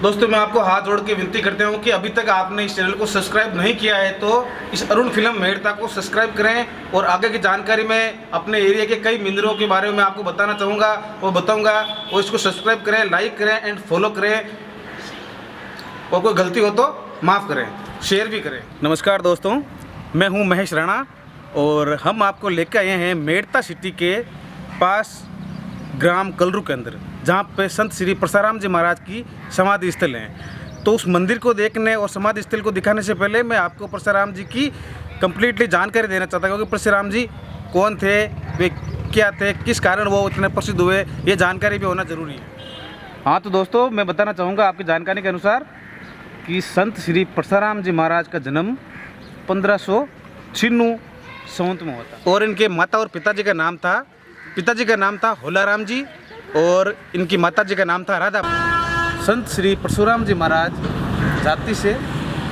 दोस्तों मैं आपको हाथ जोड़ के विनती करता हूँ कि अभी तक आपने इस चैनल को सब्सक्राइब नहीं किया है तो इस अरुण फिल्म मेड़ता को सब्सक्राइब करें। और आगे की जानकारी में अपने एरिया के कई मंदिरों के बारे में आपको बताना चाहूँगा और बताऊँगा, और इसको सब्सक्राइब करें, लाइक करें एंड फॉलो करें, और कोई गलती हो तो माफ़ करें, शेयर भी करें। नमस्कार दोस्तों, मैं हूँ महेश राणा और हम आपको लेकर आए हैं मेड़ता सिटी के पास ग्राम कलरू के अंदर, जहाँ पे संत श्री परशुराम जी महाराज की समाधि स्थल है। तो उस मंदिर को देखने और समाधि स्थल को दिखाने से पहले मैं आपको परशुराम जी की कंप्लीटली जानकारी देना चाहता हूँ, क्योंकि परशुराम जी कौन थे, वे क्या थे, किस कारण वो इतने प्रसिद्ध हुए, ये जानकारी भी होना ज़रूरी है। हाँ तो दोस्तों मैं बताना चाहूँगा आपकी जानकारी के अनुसार कि संत श्री परशुराम जी महाराज का जन्म 1596 संवत में होता, और इनके माता और पिताजी का नाम था होलाराम जी और इनकी माताजी का नाम था राधा। संत श्री परशुराम जी महाराज जाति से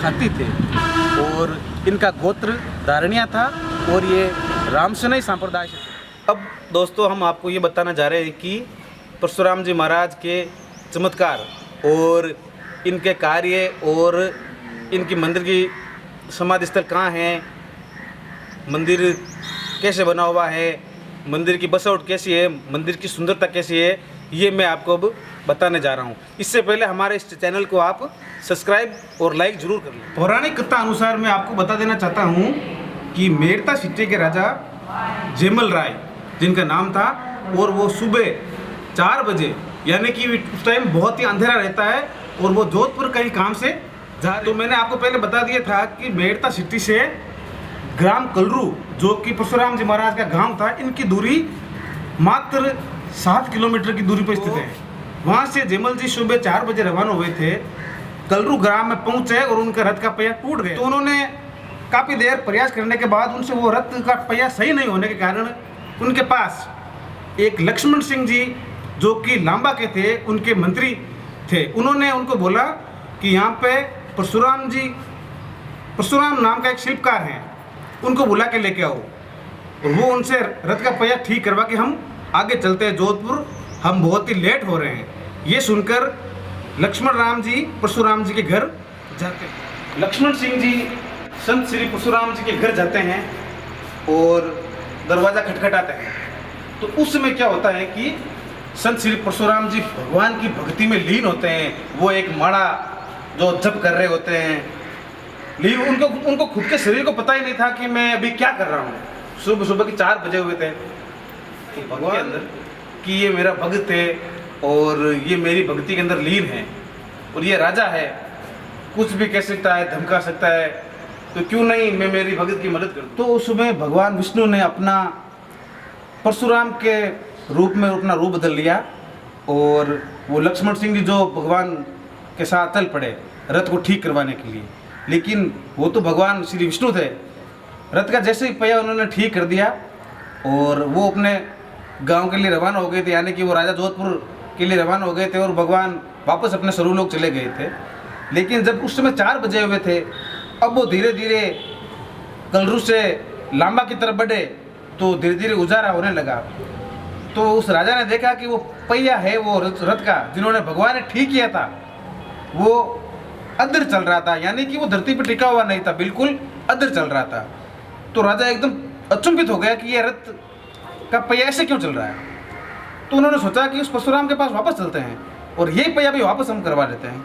खाती थे और इनका गोत्र धारणिया था और ये रामसनई संप्रदाय से थे। अब दोस्तों हम आपको ये बताना जा रहे हैं कि परशुराम जी महाराज के चमत्कार और इनके कार्य और इनकी मंदिर की समाधि स्थल कहाँ है, मंदिर कैसे बना हुआ है, मंदिर की बसौट कैसी है, मंदिर की सुंदरता कैसी है, ये मैं आपको अब बताने जा रहा हूँ। इससे पहले हमारे इस चैनल को आप सब्सक्राइब और लाइक जरूर कर लें। पौराणिक कथा अनुसार मैं आपको बता देना चाहता हूँ कि मेड़ता सिटी के राजा जेमल राय जिनका नाम था, और वो सुबह 4 बजे, यानी कि उस टाइम बहुत ही अंधेरा रहता है और वो जोधपुर कहीं काम से तो मैंने आपको पहले बता दिया था कि मेड़ता सिटी से ग्राम कलरू, जो कि परशुराम जी महाराज का गांव था, इनकी दूरी मात्र 7 किलोमीटर की दूरी पर स्थित है। वहां से जेमल जी सुबह 4 बजे रवाना हुए थे, कलरू ग्राम में पहुंचे और उनका रथ का पहिया टूट गया। तो उन्होंने काफ़ी देर प्रयास करने के बाद उनसे वो रथ का पहिया सही नहीं होने के कारण उनके पास एक लक्ष्मण सिंह जी, जो कि लांबा के थे, उनके मंत्री थे, उन्होंने उनको बोला कि यहाँ पे परशुराम नाम का एक शिल्पकार है, उनको बुला के लेके आओ। और वो उनसे रथ का पहिया ठीक करवा के हम आगे चलते हैं जोधपुर, हम बहुत ही लेट हो रहे हैं। ये सुनकर लक्ष्मण राम जी परशुराम जी के घर जाते हैं। लक्ष्मण सिंह जी संत श्री परशुराम जी के घर जाते हैं और दरवाज़ा खटखटाते हैं। तो उस समय क्या होता है कि संत श्री परशुराम जी भगवान की भक्ति में लीन होते हैं। वो एक माड़ा जो जप कर रहे होते हैं, लेकिन उनको खुद के शरीर को पता ही नहीं था कि मैं अभी क्या कर रहा हूँ। सुबह के 4 बजे हुए थे तो भगवान के अंदर कि ये मेरा भक्त है और ये मेरी भक्ति के अंदर लीन है, और ये राजा है, कुछ भी कह सकता है, धमका सकता है, तो क्यों नहीं मैं मेरी भक्त की मदद करूँ। तो उस समय भगवान विष्णु ने अपना परशुराम के रूप में अपना रूप बदल लिया और वो लक्ष्मण सिंह जी जो भगवान के साथ चल पड़े रथ को ठीक करवाने के लिए। लेकिन वो तो भगवान श्री विष्णु थे। रथ का जैसे ही पहिया उन्होंने ठीक कर दिया और वो अपने गांव के लिए रवाना हो गए थे, यानी कि वो राजा जोधपुर के लिए रवाना हो गए थे और भगवान वापस अपने स्वरूलोक चले गए थे। लेकिन जब उस समय 4 बजे हुए थे, अब वो धीरे धीरे कलरू से लांबा की तरफ बढ़े तो धीरे धीरे उजाला होने लगा। तो उस राजा ने देखा कि वो पहिया है वो रथ का जिन्होंने भगवान ने ठीक किया था, वो अदर चल रहा था, यानी कि वो धरती पर टिका हुआ नहीं था, बिल्कुल अदर चल रहा था। तो राजा एकदम अचंभित हो गया कि ये रथ का पहिया ऐसे क्यों चल रहा है। तो उन्होंने सोचा कि उस परशुराम के पास वापस चलते हैं और ये पहिया भी वापस हम करवा लेते हैं।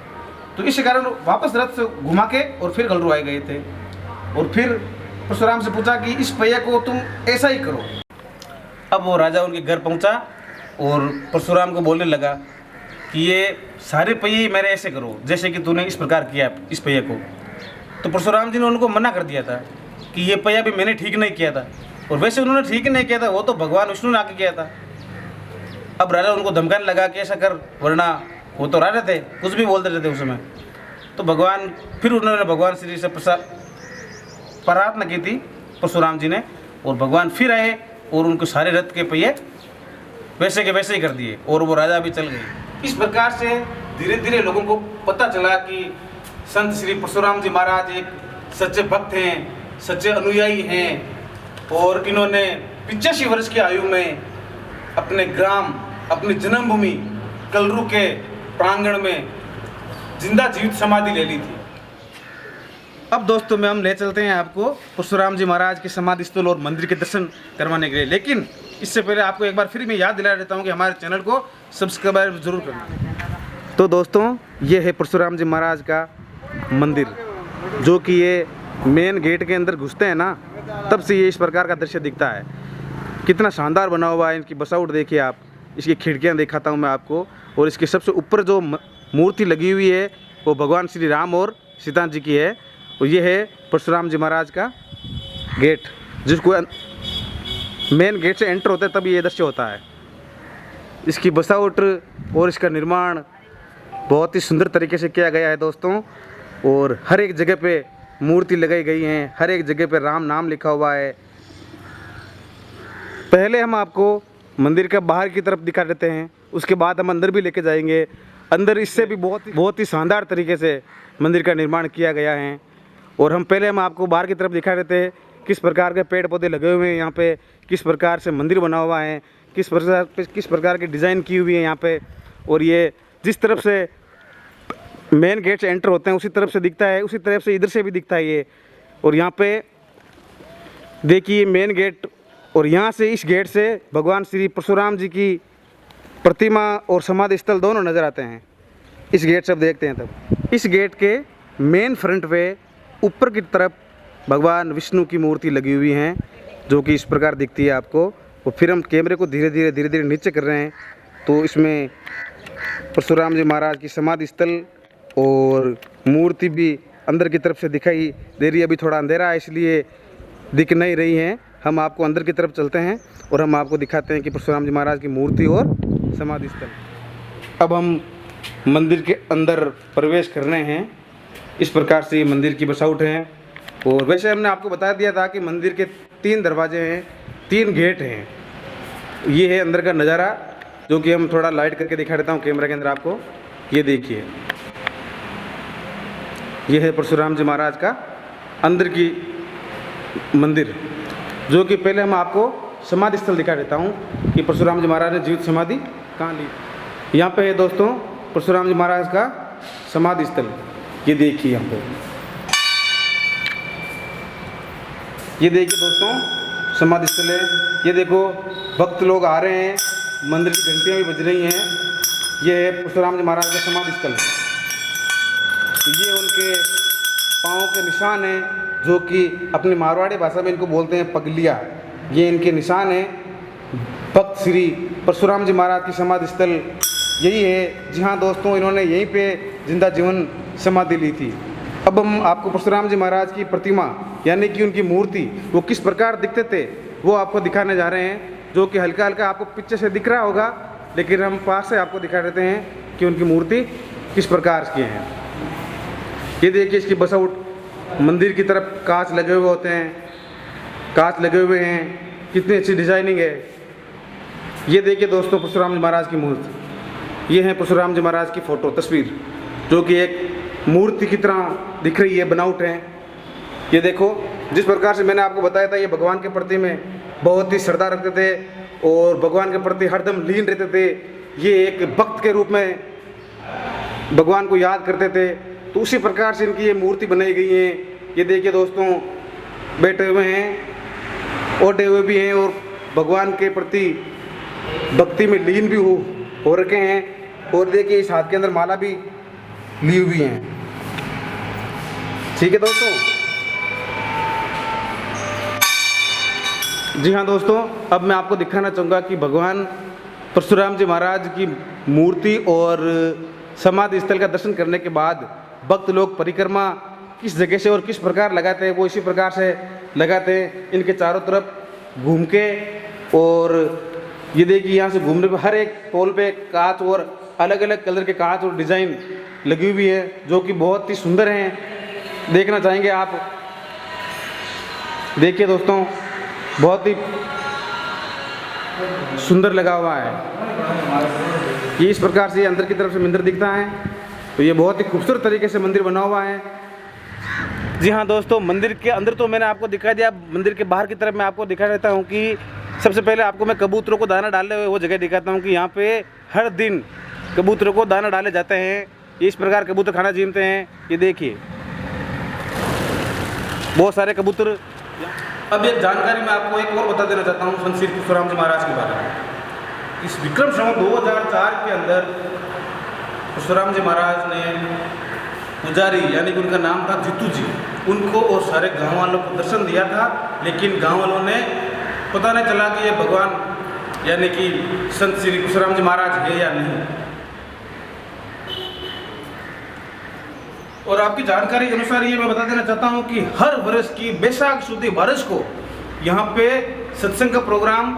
तो इस कारण वापस रथ से घुमा के और फिर कलरू आए गए थे और फिर परशुराम से पूछा कि इस पहिया को तुम ऐसा ही करो। अब वो राजा उनके घर पहुंचा और परशुराम को बोलने लगा कि ये सारे पहिए मेरे ऐसे करो जैसे कि तूने इस प्रकार किया इस पहिए को। तो परशुराम जी ने उनको मना कर दिया था कि ये पहिया भी मैंने ठीक नहीं किया था, और वैसे उन्होंने ठीक नहीं किया था, वो तो भगवान विष्णु ने आके किया था। अब राजा उनको धमकाने लगा कि ऐसा कर, वरना वो तो राजा थे, कुछ भी बोलते रहते उस समय। तो फिर उन्होंने भगवान श्री से प्रार्थना की थी परशुराम जी ने, और भगवान फिर आए और उनको सारे रथ के पहिए वैसे के वैसे ही कर दिए और वो राजा भी चल गए। इस प्रकार से धीरे धीरे लोगों को पता चला कि संत श्री परशुराम जी महाराज एक सच्चे भक्त हैं, सच्चे अनुयायी हैं, और इन्होंने 85 वर्ष की आयु में अपने ग्राम, अपनी जन्मभूमि कलरू के प्रांगण में जिंदा जीवित समाधि ले ली थी। अब दोस्तों में हम ले चलते हैं आपको परशुराम जी महाराज के समाधि स्थल और मंदिर के दर्शन करवाने के लिए। लेकिन इससे पहले आपको एक बार फिर मैं याद दिला देता हूँ कि हमारे चैनल को सब्सक्राइब जरूर करना। तो दोस्तों ये है परशुराम जी महाराज का मंदिर, जो कि ये मेन गेट के अंदर घुसते हैं ना, तब से ये इस प्रकार का दृश्य दिखता है। कितना शानदार बना हुआ है। इनकी बसावट देखिए आप, इसकी खिड़कियाँ दिखाता हूँ मैं आपको। और इसके सबसे ऊपर जो मूर्ति लगी हुई है वो भगवान श्री राम और सीता जी की है। और ये है परशुराम जी महाराज का गेट, जिसको मेन गेट से एंटर होता है तब ये दृश्य होता है। इसकी बसावट और इसका निर्माण बहुत ही सुंदर तरीके से किया गया है दोस्तों। और हर एक जगह पे मूर्ति लगाई गई हैं, हर एक जगह पे राम नाम लिखा हुआ है। पहले हम आपको मंदिर का बाहर की तरफ दिखा देते हैं, उसके बाद हम अंदर भी लेके जाएंगे। अंदर इससे भी बहुत ही शानदार तरीके से मंदिर का निर्माण किया गया है। और हम आपको बाहर की तरफ दिखा देते हैं किस प्रकार के पेड़ पौधे लगे हुए हैं यहाँ पे, किस प्रकार से मंदिर बना हुआ है, किस प्रकार की डिज़ाइन की हुई है यहाँ पे। और ये जिस तरफ से मेन गेट से एंटर होते हैं उसी तरफ से दिखता है, उसी तरफ से इधर से भी दिखता है ये। और यहाँ पे देखिए मेन गेट, और यहाँ से इस गेट से भगवान श्री परशुराम जी की प्रतिमा और समाधि स्थल दोनों नज़र आते हैं। इस गेट से अब देखते हैं तब। इस गेट के मेन फ्रंट पे ऊपर की तरफ भगवान विष्णु की मूर्ति लगी हुई हैं, जो कि इस प्रकार दिखती है आपको। और फिर हम कैमरे को धीरे धीरे नीचे कर रहे हैं, तो इसमें परशुराम जी महाराज की समाधि स्थल और मूर्ति भी अंदर की तरफ से दिखाई दे रही है। अभी थोड़ा अंधेरा है इसलिए दिख नहीं रही हैं। हम आपको अंदर की तरफ चलते हैं और हम आपको दिखाते हैं कि परशुराम जी महाराज की मूर्ति और समाधि स्थल। अब हम मंदिर के अंदर प्रवेश कर रहे हैं। इस प्रकार से ये मंदिर की बसावट है। और वैसे हमने आपको बता दिया था कि मंदिर के 3 दरवाजे हैं, 3 गेट हैं। ये है अंदर का नज़ारा, जो कि हम थोड़ा लाइट करके दिखा देता हूँ कैमरा के अंदर आपको। ये देखिए, ये है परशुराम जी महाराज का अंदर की मंदिर, जो कि पहले हम आपको समाधि स्थल दिखा देता हूँ कि परशुराम जी महाराज ने जीवित समाधि कहाँ ली। यहाँ पे है दोस्तों परशुराम जी महाराज का समाधि स्थल। ये देखिए यहाँ पे, ये देखिए दोस्तों समाधि स्थल है। ये देखो भक्त लोग आ रहे हैं, मंदिर की घंटियाँ भी बज रही हैं। ये है परशुराम जी महाराज का समाधि स्थल। ये उनके पाँव के निशान हैं, जो कि अपनी मारवाड़ी भाषा में इनको बोलते हैं पगलिया। ये इनके निशान हैं। भक्त श्री परशुराम जी महाराज की समाधि स्थल यही है। जी हाँ दोस्तों, इन्होंने यहीं पे जिंदा जीवन समाधि ली थी। अब हम आपको परशुराम जी महाराज की प्रतिमा यानी कि उनकी मूर्ति वो किस प्रकार दिखते थे वो आपको दिखाने जा रहे हैं, जो कि हल्का हल्का आपको पीछे से दिख रहा होगा, लेकिन हम पास से आपको दिखा देते हैं कि उनकी मूर्ति किस प्रकार की है। ये देखिए इसकी बसावट, मंदिर की तरफ कांच लगे हुए होते हैं, कांच लगे हुए हैं, कितनी अच्छी डिजाइनिंग है। ये देखिए दोस्तों परशुराम जी महाराज की मूर्ति। ये है परशुराम जी महाराज की फ़ोटो तस्वीर, जो कि एक मूर्ति की तरह दिख रही है, बनावट है। ये देखो जिस प्रकार से मैंने आपको बताया था, ये भगवान के प्रति में बहुत ही श्रद्धा रखते थे और भगवान के प्रति हरदम लीन रहते थे। ये एक भक्त के रूप में भगवान को याद करते थे, तो उसी प्रकार से इनकी ये मूर्ति बनाई गई है। ये देखिए दोस्तों बैठे हुए हैं, ओढ़े हुए भी हैं और भगवान के प्रति भक्ति में लीन भी हो रखे हैं। और देखिए इस हाथ के अंदर माला भी ली हुई है। ठीक है दोस्तों। जी हाँ दोस्तों, अब मैं आपको दिखाना चाहूँगा कि भगवान परशुराम जी महाराज की मूर्ति और समाधि स्थल का दर्शन करने के बाद भक्त लोग परिक्रमा किस जगह से और किस प्रकार लगाते हैं, वो इसी प्रकार से लगाते हैं इनके चारों तरफ घूम के। और ये देखिए यहाँ से घूमने पर हर एक पोल पे कांच और अलग अलग कलर के कांच और डिज़ाइन लगी हुई है, जो कि बहुत ही सुंदर हैं। देखना चाहेंगे आप, देखिए दोस्तों बहुत ही सुंदर लगा हुआ है। ये इस प्रकार से अंदर की तरफ से मंदिर दिखता है, तो ये बहुत ही खूबसूरत तरीके से मंदिर बना हुआ है। जी हाँ दोस्तों, मंदिर के अंदर तो मैंने आपको दिखा दिया, मंदिर के बाहर की तरफ मैं आपको दिखा देता हूँ कि सबसे पहले आपको मैं कबूतरों को दाना डालने हुए वो जगह दिखाता हूँ कि यहाँ पे हर दिन कबूतरों को दाना डाले जाते हैं। इस प्रकार कबूतर खाना जीमते हैं। ये देखिए बहुत सारे कबूतर। अब एक जानकारी मैं आपको एक और बता देना चाहता हूँ संत श्री परशुराम जी महाराज के बारे में। इस विक्रम संवत 2004 के अंदर परशुराम जी महाराज ने पुजारी यानी कि उनका नाम था जीतू जी, उनको और सारे गांव वालों को दर्शन दिया था, लेकिन गांव वालों ने पता नहीं चला कि ये भगवान यानी कि संत श्री परशुराम जी महाराज है या नहीं। और आपकी जानकारी के अनुसार ये मैं बता देना चाहता हूँ कि हर वर्ष की बैसाख सुदी बारिश को यहाँ पे सत्संग का प्रोग्राम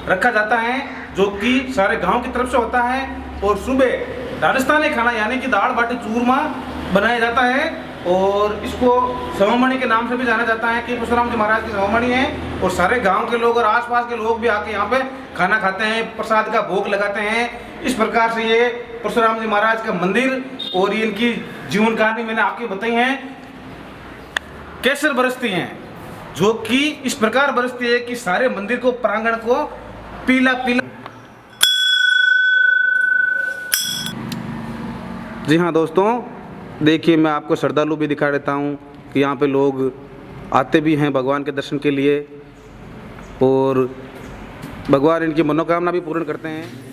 रखा जाता है, जो कि सारे गांव की तरफ से होता है। और सुबह राजस्थानी खाना यानी कि दाल बाटी चूरमा बनाया जाता है, और इसको सवामणि के नाम से भी जाना जाता है कि परशुराम जी महाराज की सवामणि है। और सारे गांव के लोग और आसपास के लोग भी आके यहाँ पे खाना खाते हैं, प्रसाद का भोग लगाते हैं। इस प्रकार से ये परशुराम जी महाराज का मंदिर और ये इनकी जीवन कहानी मैंने आपकी बताई है। कैसे बरसती हैं, जो कि इस प्रकार बरसती है कि सारे मंदिर को प्रांगण को पीला पीला। जी हाँ दोस्तों, देखिए मैं आपको श्रद्धालु भी दिखा देता हूँ कि यहाँ पे लोग आते भी हैं भगवान के दर्शन के लिए, और भगवान इनकी मनोकामना भी पूर्ण करते हैं।